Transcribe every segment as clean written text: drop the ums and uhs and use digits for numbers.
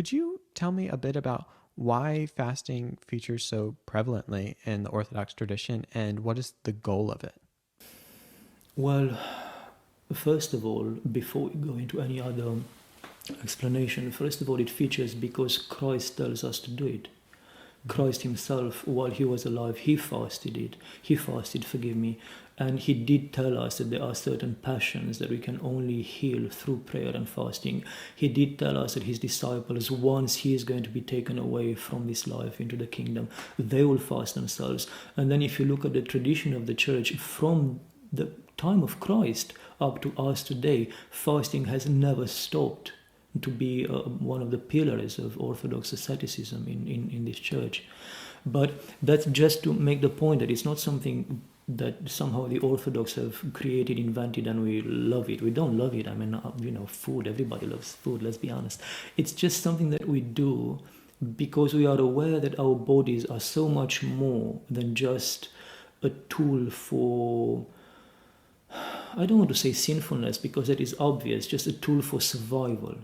Could you tell me a bit about why fasting features so prevalently in the Orthodox tradition and what is the goal of it? Well, first of all, before we go into any other explanation, first of all, it features because Christ tells us to do it. Christ himself, while he was alive, he fasted it. He fasted, forgive me, and he did tell us that there are certain passions that we can only heal through prayer and fasting. He did tell us that his disciples, once he is going to be taken away from this life into the kingdom, they will fast themselves. And then if you look at the tradition of the church from the time of Christ up to us today, fasting has never stopped to be one of the pillars of Orthodox asceticism in this church. But that's just to make the point that it's not something that somehow the Orthodox have created, invented, and we love it. We don't love it. I mean, food, everybody loves food, let's be honest. It's just something that we do because we are aware that our bodies are so much more than just a tool for, I don't want to say sinfulness because that is obvious, just a tool for survival.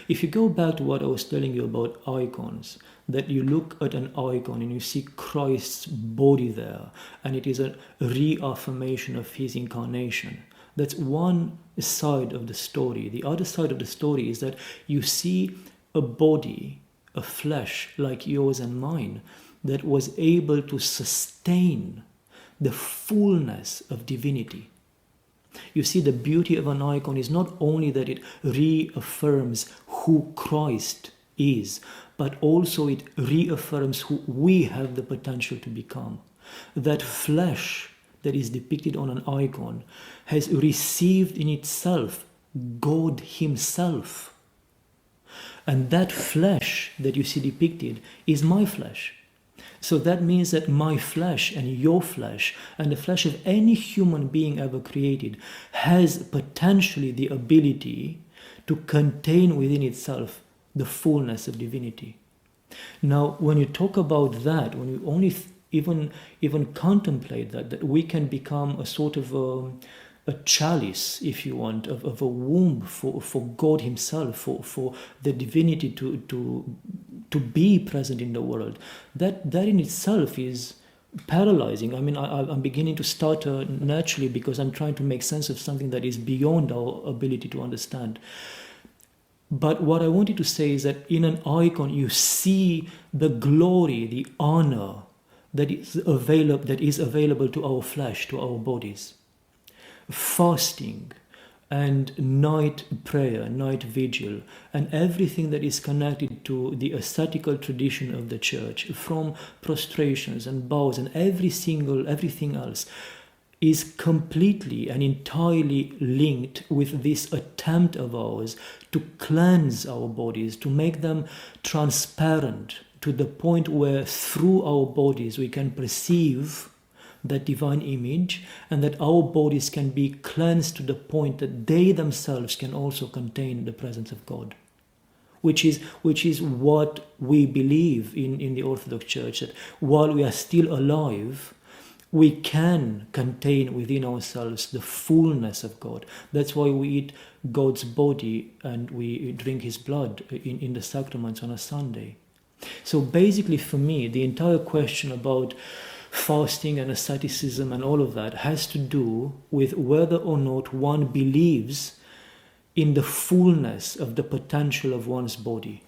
If you go back to what I was telling you about icons, that you look at an icon and you see Christ's body there, and it is a reaffirmation of his incarnation. That's one side of the story. The other side of the story is that you see a body, a flesh like yours and mine, that was able to sustain the fullness of divinity. You see, the beauty of an icon is not only that it reaffirms who Christ is, but also it reaffirms who we have the potential to become. That flesh that is depicted on an icon has received in itself God himself. And that flesh that you see depicted is my flesh. So that means that my flesh and your flesh and the flesh of any human being ever created has potentially the ability to contain within itself the fullness of divinity. Now, when you talk about that, when you only even contemplate that we can become a sort of a chalice, if you want, of a womb for God himself, for the divinity to be present in the world, that in itself is paralyzing. I mean, I'm beginning to stutter naturally because I'm trying to make sense of something that is beyond our ability to understand. But what I wanted to say is that in an icon you see the glory, the honor that is available to our flesh, to our bodies. Fasting and night prayer, night vigil, and everything that is connected to the ascetical tradition of the church, from prostrations and bows and everything else, is completely and entirely linked with this attempt of ours to cleanse our bodies, to make them transparent to the point where through our bodies we can perceive that divine image, and that our bodies can be cleansed to the point that they themselves can also contain the presence of God. Which is what we believe in the Orthodox Church, that while we are still alive, we can contain within ourselves the fullness of God. That's why we eat God's body and we drink his blood in the sacraments on a Sunday. So basically for me, the entire question about fasting and asceticism and all of that has to do with whether or not one believes in the fullness of the potential of one's body.